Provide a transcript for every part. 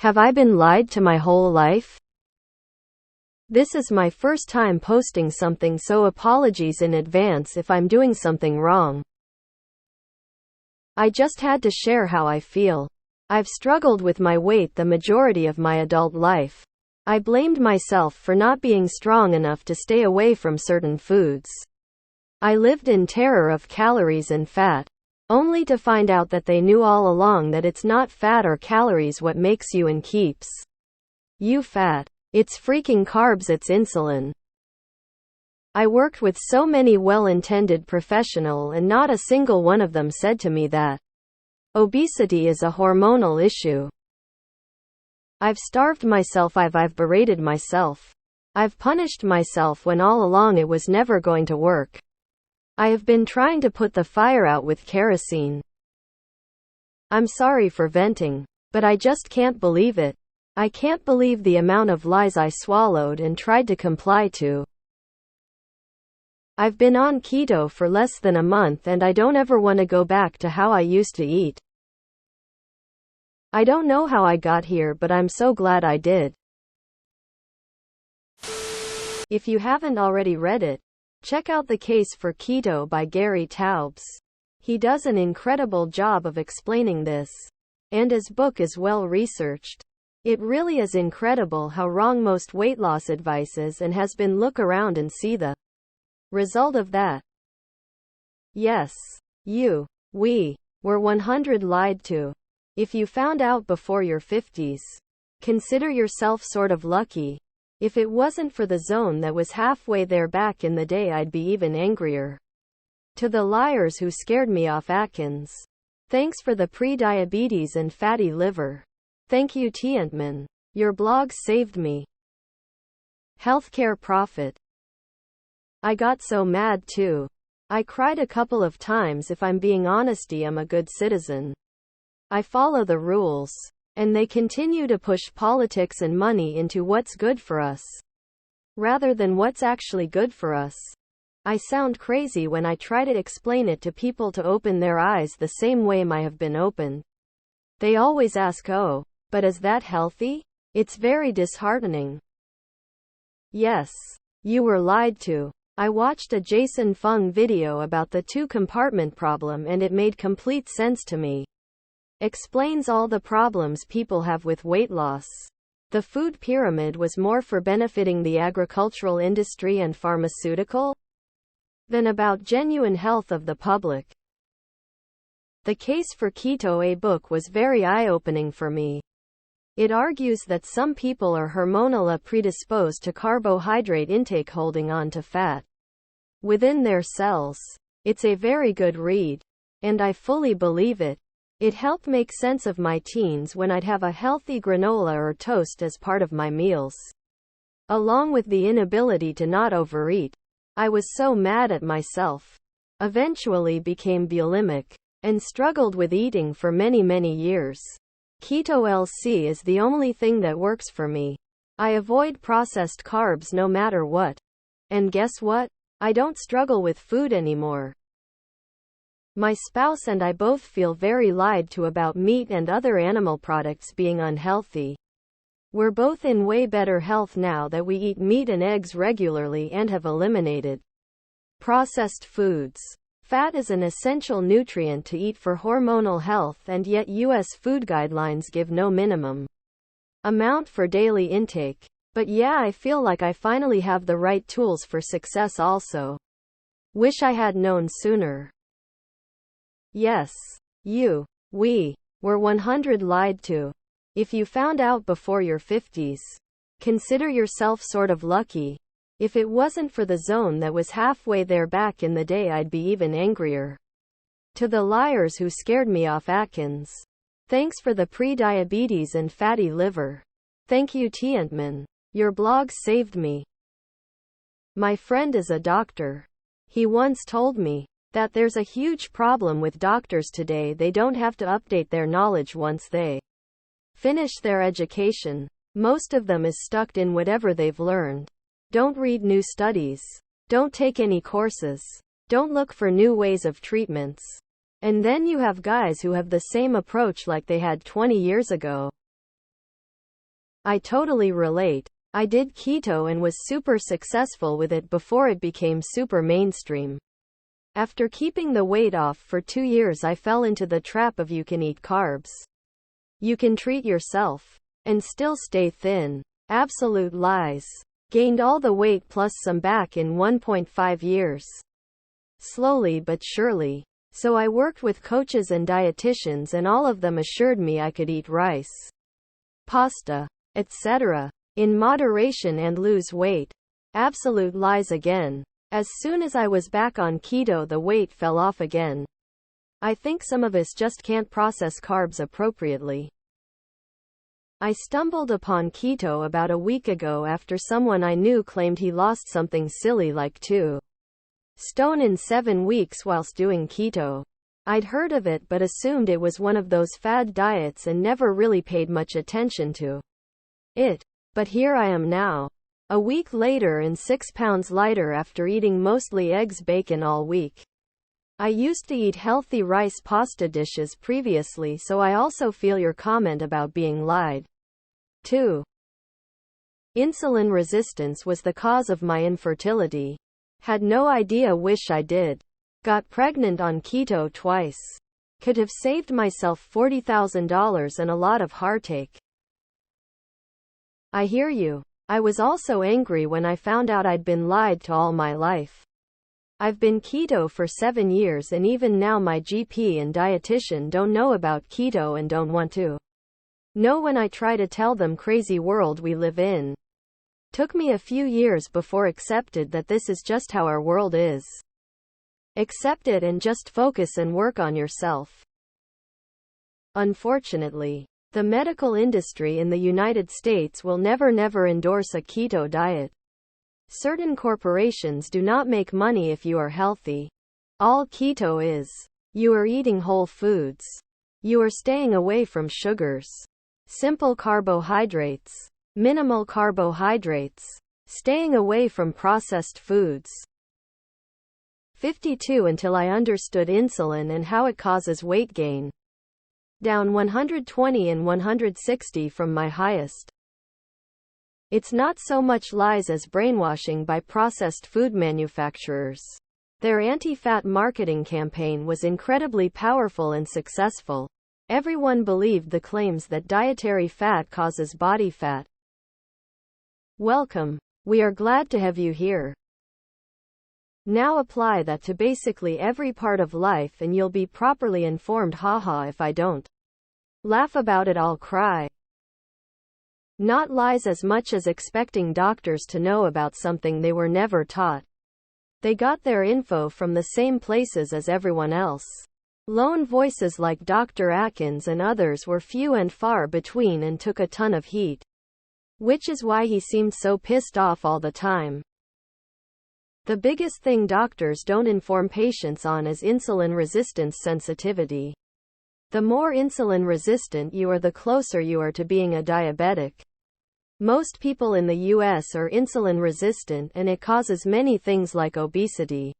Have I been lied to my whole life? This is my first time posting something, so apologies in advance if I'm doing something wrong. I just had to share how I feel. I've struggled with my weight the majority of my adult life. I blamed myself for not being strong enough to stay away from certain foods. I lived in terror of calories and fat, only to find out that they knew all along that it's not fat or calories what makes you and keeps you fat. It's freaking carbs, it's insulin. I worked with so many well-intended professionals and not a single one of them said to me that obesity is a hormonal issue. I've starved myself, I've berated myself. I've punished myself when all along it was never going to work. I have been trying to put the fire out with kerosene. I'm sorry for venting, but I just can't believe it. I can't believe the amount of lies I swallowed and tried to comply to. I've been on keto for less than a month and I don't ever want to go back to how I used to eat. I don't know how I got here, but I'm so glad I did. If you haven't already read it, check out The Case for Keto by Gary Taubes. He does an incredible job of explaining this, and his book is well researched. It really is incredible how wrong most weight loss advice is and has been. Look around and see the result of that. Yes, we were 100 lied to. If you found out before your 50s, consider yourself sort of lucky. If it wasn't for the zone that was halfway there back in the day, I'd be even angrier. To the liars who scared me off Atkins. Thanks for the pre-diabetes and fatty liver. Thank you, Tientman. Your blog saved me. Healthcare profit. I got so mad too. I cried a couple of times. If I'm being honest, I'm a good citizen. I follow the rules. And they continue to push politics and money into what's good for us, rather than what's actually good for us. I sound crazy when I try to explain it to people to open their eyes the same way I have been opened. They always ask, oh, but is that healthy? It's very disheartening. Yes, you were lied to. I watched a Jason Fung video about the two-compartment problem and it made complete sense to me. Explains all the problems people have with weight loss. The food pyramid was more for benefiting the agricultural industry and pharmaceutical than about genuine health of the public. The Case for Keto, a book, was very eye-opening for me. It argues that some people are hormonally predisposed to carbohydrate intake, holding on to fat within their cells. It's a very good read, and I fully believe it. It helped make sense of my teens when I'd have a healthy granola or toast as part of my meals. Along with the inability to not overeat. I was so mad at myself. Eventually became bulimic. And struggled with eating for many years. Keto LC is the only thing that works for me. I avoid processed carbs no matter what. And guess what? I don't struggle with food anymore. My spouse and I both feel very lied to about meat and other animal products being unhealthy. We're both in way better health now that we eat meat and eggs regularly and have eliminated processed foods. Fat is an essential nutrient to eat for hormonal health, and yet U.S. food guidelines give no minimum amount for daily intake. But yeah, I feel like I finally have the right tools for success also. Wish I had known sooner. Yes, we were 100 lied to. If you found out before your 50s, consider yourself sort of lucky. If it wasn't for the zone that was halfway there back in the day, I'd be even angrier. To the liars who scared me off Atkins. Thanks for the pre-diabetes and fatty liver. Thank you, Tientman. Your blog saved me. My friend is a doctor. He once told me that there's a huge problem with doctors today. They don't have to update their knowledge once they finish their education. Most of them is stuck in whatever they've learned. Don't read new studies. Don't take any courses. Don't look for new ways of treatments. And then you have guys who have the same approach like they had 20 years ago. I totally relate. I did keto and was super successful with it before it became super mainstream. After keeping the weight off for 2 years, I fell into the trap of you can eat carbs. You can treat yourself and still stay thin. Absolute lies. Gained all the weight plus some back in 1.5 years. Slowly but surely. So I worked with coaches and dietitians, and all of them assured me I could eat rice, pasta, etc. in moderation and lose weight. Absolute lies again. As soon as I was back on keto, the weight fell off again. I think some of us just can't process carbs appropriately. I stumbled upon keto about a week ago after someone I knew claimed he lost something silly like 2 stone in 7 weeks whilst doing keto. I'd heard of it but assumed it was one of those fad diets and never really paid much attention to it. But here I am now, a week later and 6 pounds lighter after eating mostly eggs, bacon all week. I used to eat healthy rice pasta dishes previously, so I also feel your comment about being lied to. Insulin resistance was the cause of my infertility. Had no idea, wish I did. Got pregnant on keto twice. Could have saved myself $40,000 and a lot of heartache. I hear you. I was also angry when I found out I'd been lied to all my life. I've been keto for 7 years, and even now my GP and dietitian don't know about keto and don't want to know when I try to tell them. Crazy world we live in. Took me a few years before accepted that this is just how our world is. Accept it and just focus and work on yourself. Unfortunately, the medical industry in the United States will never endorse a keto diet. Certain corporations do not make money if you are healthy. All keto is, you are eating whole foods. You are staying away from sugars, simple carbohydrates, minimal carbohydrates, staying away from processed foods. 52 until I understood insulin and how it causes weight gain. Down 120 and 160 from my highest. It's not so much lies as brainwashing by processed food manufacturers. Their anti-fat marketing campaign was incredibly powerful and successful. Everyone believed the claims that dietary fat causes body fat. Welcome. We are glad to have you here. Now apply that to basically every part of life and you'll be properly informed. Haha, if I don't laugh about it, I'll cry. Not lies as much as expecting doctors to know about something they were never taught. They got their info from the same places as everyone else. Lone voices like Dr. Atkins and others were few and far between and took a ton of heat. Which is why he seemed so pissed off all the time. The biggest thing doctors don't inform patients on is insulin resistance sensitivity. The more insulin resistant you are, the closer you are to being a diabetic. Most people in the US are insulin resistant, and it causes many things like obesity.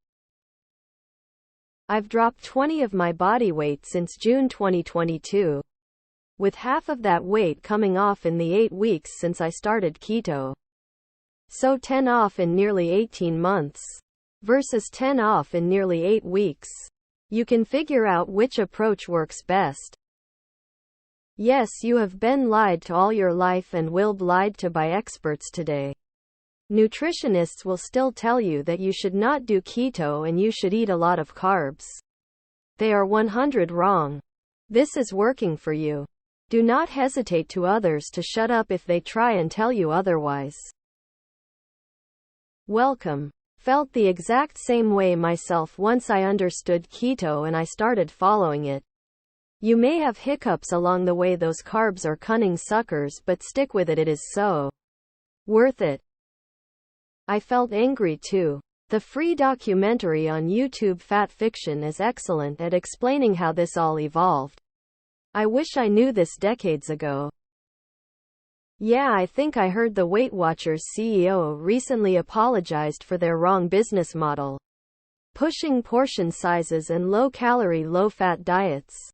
I've dropped 20 of my body weight since June 2022. With half of that weight coming off in the 8 weeks since I started keto. So 10 off in nearly 18 months. Versus 10 off in nearly 8 weeks. You can figure out which approach works best. Yes, you have been lied to all your life and will be lied to by experts today. Nutritionists will still tell you that you should not do keto and you should eat a lot of carbs. They are 100 wrong. This is working for you. Do not hesitate to others to shut up if they try and tell you otherwise. Welcome. Felt the exact same way myself once I understood keto and I started following it. You may have hiccups along the way, those carbs are cunning suckers, but stick with it, it is so worth it. I felt angry too. The free documentary on YouTube Fat Fiction is excellent at explaining how this all evolved. I wish I knew this decades ago. Yeah, I think I heard the Weight Watchers CEO recently apologized for their wrong business model. Pushing portion sizes and low-calorie, low-fat diets.